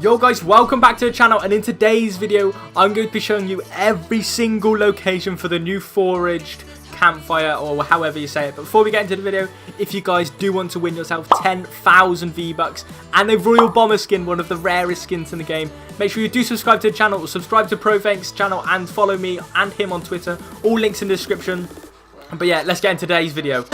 Yo guys, welcome back to the channel, and in today's video I'm going to be showing you every single location for the new Foraged, Campfire, or however you say it. But before we get into the video, if you guys do want to win yourself 10,000 V-Bucks and a Royal Bomber skin, one of the rarest skins in the game, make sure you do subscribe to the channel, subscribe to ProVank's channel, and follow me and him on Twitter. All links in the description. But yeah, let's get into today's video.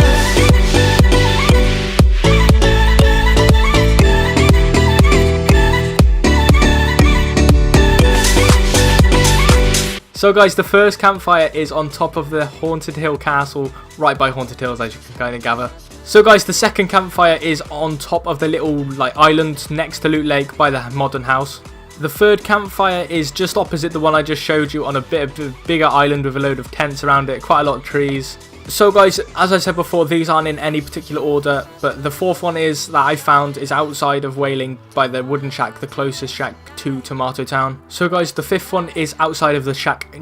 So guys, the first campfire is on top of the Haunted Hill Castle, right by Haunted Hills, as you can kind of gather. So guys, the second campfire is on top of the little island next to Loot Lake by the modern house. The third campfire is just opposite the one I just showed you, on a bit of a bigger island with a load of tents around it, quite a lot of trees. So guys, as I said before, these aren't in any particular order, but the fourth one is that I found is outside of Wailing by the wooden shack, the closest shack to Tomato Town. So guys, the fifth one is outside of the shack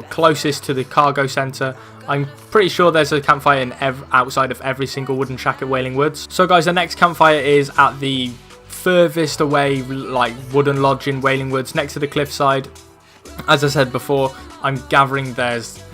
closest to the cargo centre. I'm pretty sure there's a campfire outside of every single wooden shack at Wailing Woods. So guys, the next campfire is at the furthest away wooden lodge in Wailing Woods, next to the cliffside. As I said before, I'm gathering there's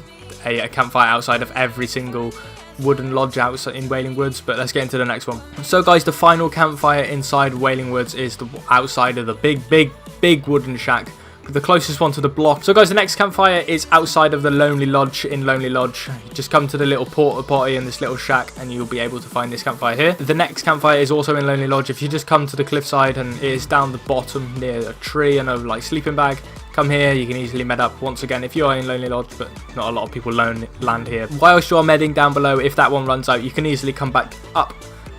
a campfire outside of every single wooden lodge outside in Wailing Woods, but let's get into the next one. So guys, the final campfire inside Wailing Woods is outside of the big wooden shack, the closest one to the block. So guys, the next campfire is outside of the Lonely Lodge in Lonely Lodge. Just come to the little porta potty in this little shack and you'll be able to find this campfire here. The next campfire is also in Lonely Lodge. If you just come to the cliffside and it is down the bottom near a tree and a sleeping bag, come here, you can easily med up once again if you are in Lonely Lodge, but not a lot of people land here. Whilst you're medding down below, if that one runs out, you can easily come back up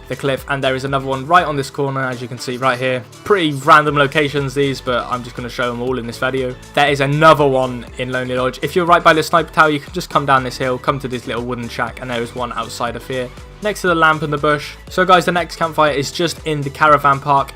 the cliff, and there is another one right on this corner, as you can see right here. Pretty random locations these, but I'm just going to show them all in this video. There is another one in Lonely Lodge. If you're right by the sniper tower, you can just come down this hill, come to this little wooden shack, and there is one outside of here, next to the lamp and the bush. So guys, the next campfire is just in the caravan park,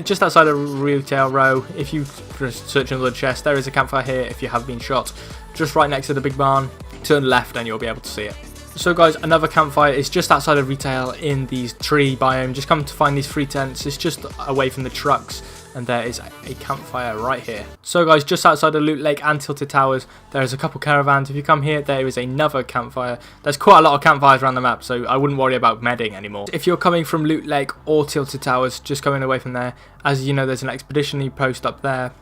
just outside of Retail Row. If you search under the chest, there is a campfire here if you have been shot, just right next to the big barn. Turn left and you'll be able to see it. So guys, another campfire is just outside of Retail in these tree biome. Just come to find these 3 tents. It's just away from the trucks, and there is a campfire right here. So guys, just outside of Loot Lake and Tilted Towers, there is a couple caravans. If you come here, there is another campfire. There's quite a lot of campfires around the map, so I wouldn't worry about medding anymore. If you're coming from Loot Lake or Tilted Towers, just going away from there, as you know, there's an expeditionary post up there.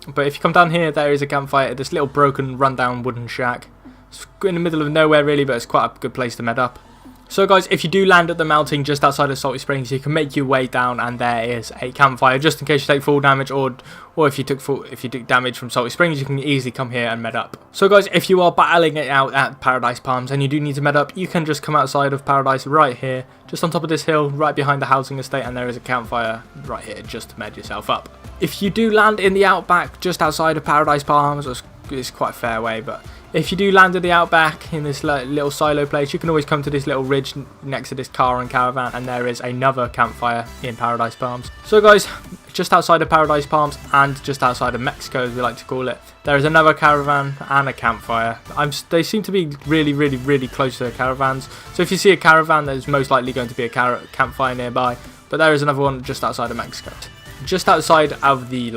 But if you come down here, there is a campfire at this little broken, rundown wooden shack. It's in the middle of nowhere really, but it's quite a good place to med up. So guys, if you do land at the mountain just outside of Salty Springs, you can make your way down and there is a campfire, just in case you take full damage, or if you took damage from Salty Springs, you can easily come here and med up. So guys, if you are battling it out at Paradise Palms and you do need to med up, you can just come outside of Paradise right here, just on top of this hill, right behind the housing estate, and there is a campfire right here just to med yourself up. If you do land in the outback just outside of Paradise Palms, it's quite a fair way, but if you do land at the outback in this little silo place, you can always come to this little ridge next to this car and caravan, and there is another campfire in Paradise Palms. So guys, just outside of Paradise Palms and just outside of Mexico, as we like to call it, there is another caravan and a campfire. They seem to be really close to the caravans, so if you see a caravan, there's most likely going to be a campfire nearby, but there is another one just outside of Mexico. Just outside of the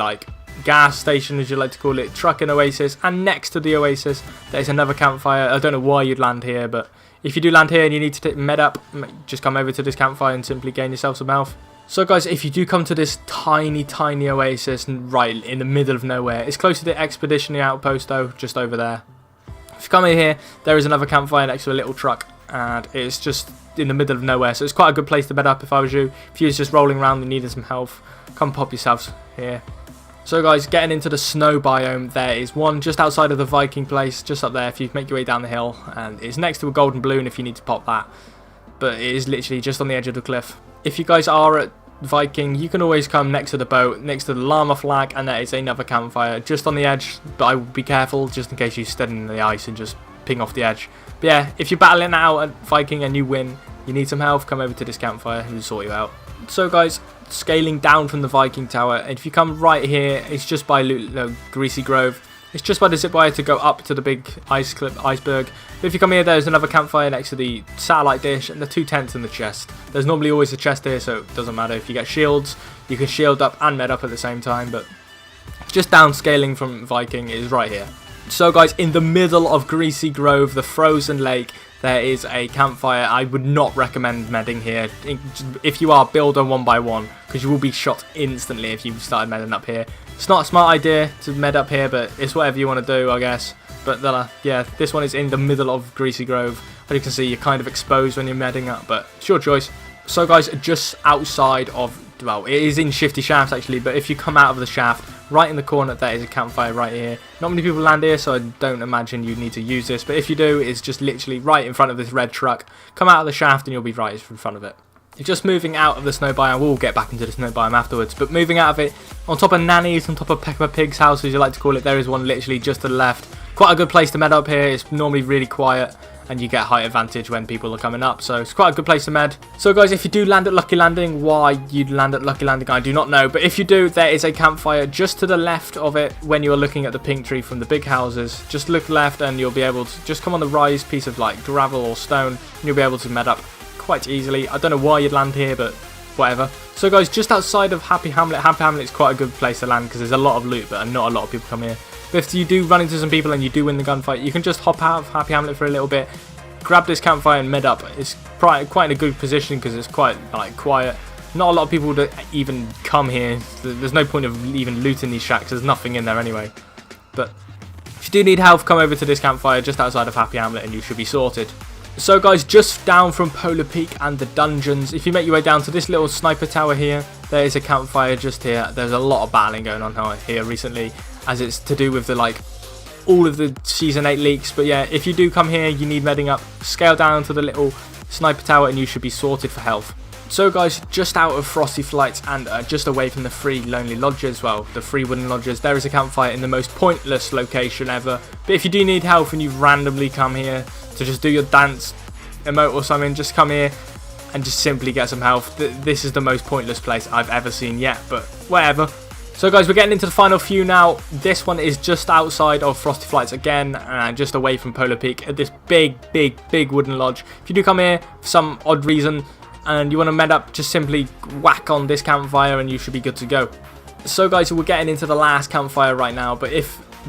gas station, as you like to call it, truck and oasis, and next to the oasis there's another campfire. I don't know why you'd land here, but if you do land here and you need to med up, just come over to this campfire and simply gain yourself some health. So guys, if you do come to this tiny oasis right in the middle of nowhere, it's close to the expeditionary outpost though, just over there. If you come in here, there is another campfire next to a little truck, and it's just in the middle of nowhere, so it's quite a good place to bed up if I was you. If you was just rolling around and needed some health, come pop yourselves here. So guys, getting into the snow biome, there is one just outside of the Viking place, just up there if you make your way down the hill, and it's next to a golden balloon if you need to pop that, but it is literally just on the edge of the cliff. If you guys are at Viking, you can always come next to the boat, next to the llama flag, and there is another campfire just on the edge, but I would be careful just in case you stand in the ice and just ping off the edge. But yeah, if you're battling out at Viking and you win, you need some health, come over to this campfire and we'll sort you out. So guys, scaling down from the Viking Tower, if you come right here, it's just by Greasy Grove. It's just by the zip wire to go up to the big iceberg. But if you come here, there's another campfire next to the satellite dish and the 2 tents in the chest. There's normally always a chest here, so it doesn't matter. If you get shields, you can shield up and med up at the same time, but just downscaling from Viking is right here. So guys, in the middle of Greasy Grove, the frozen lake, there is a campfire. I would not recommend medding here. If you are, build a 1 by 1, because you will be shot instantly if you started medding up here. It's not a smart idea to med up here, but it's whatever you want to do, I guess. But yeah, this one is in the middle of Greasy Grove. As you can see, you're kind of exposed when you're medding up, but it's your choice. So guys, just outside of, well, it is in Shifty Shafts actually, but if you come out of the shaft, right in the corner there is a campfire right here. Not many people land here, so I don't imagine you need to use this, but if you do, it's just literally right in front of this red truck. Come out of the shaft and you'll be right in front of it. You're just moving out of the snow biome. We'll get back into the snow biome afterwards, but moving out of it, on top of Nanny's, on top of Peppa Pig's house, as you like to call it, there is one literally just to the left. Quite a good place to med up here. It's normally really quiet, and you get height advantage when people are coming up, so it's quite a good place to med. So guys, if you do land at Lucky Landing, why you'd land at Lucky Landing I do not know, but if you do, there is a campfire just to the left of it when you're looking at the pink tree from the big houses. Just look left and you'll be able to just come on the rise piece of like gravel or stone, and you'll be able to med up quite easily. I don't know why you'd land here, but whatever. So guys, just outside of Happy Hamlet, Happy Hamlet's quite a good place to land because there's a lot of loot, but not a lot of people come here. But if you do run into some people and you do win the gunfight, you can just hop out of Happy Hamlet for a little bit, grab this campfire and med up. It's quite in a good position because it's quite like quiet. Not a lot of people that even come here. There's no point of even looting these shacks. There's nothing in there anyway. But if you do need help, come over to this campfire just outside of Happy Hamlet and you should be sorted. So guys, just down from Polar Peak and the dungeons, if you make your way down to this little sniper tower here, there is a campfire just here. There's a lot of battling going on here recently, as it's to do with the all of the Season 8 leaks. But yeah, if you do come here, you need medding up, scale down to the little sniper tower and you should be sorted for health. So guys, just out of Frosty Flights and just away from the free lonely lodges, well, the free wooden lodges, there is a campfire in the most pointless location ever. But if you do need help and you randomly come here to just do your dance emote or something, just come here and just simply get some health. This is the most pointless place I've ever seen yet, but whatever. So guys, we're getting into the final few now. This one is just outside of Frosty Flights again, and just away from Polar Peak at this big wooden lodge. If you do come here for some odd reason and you want to med up, just simply whack on this campfire and you should be good to go. So guys, we're getting into the last campfire right now, but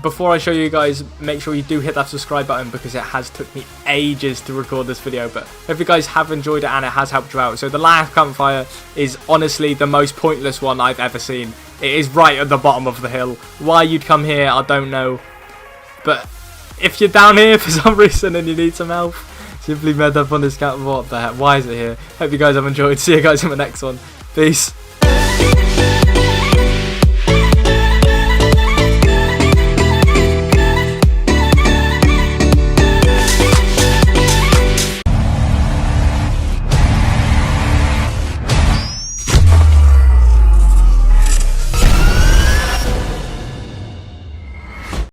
before I show you guys, make sure you do hit that subscribe button because it has took me ages to record this video, but hope you guys have enjoyed it and it has helped you out. So the last campfire is honestly the most pointless one I've ever seen. It is right at the bottom of the hill. Why you'd come here, I don't know. But if you're down here for some reason and you need some help, simply med up on this camp. What the heck? Why is it here? Hope you guys have enjoyed. See you guys in the next one. Peace.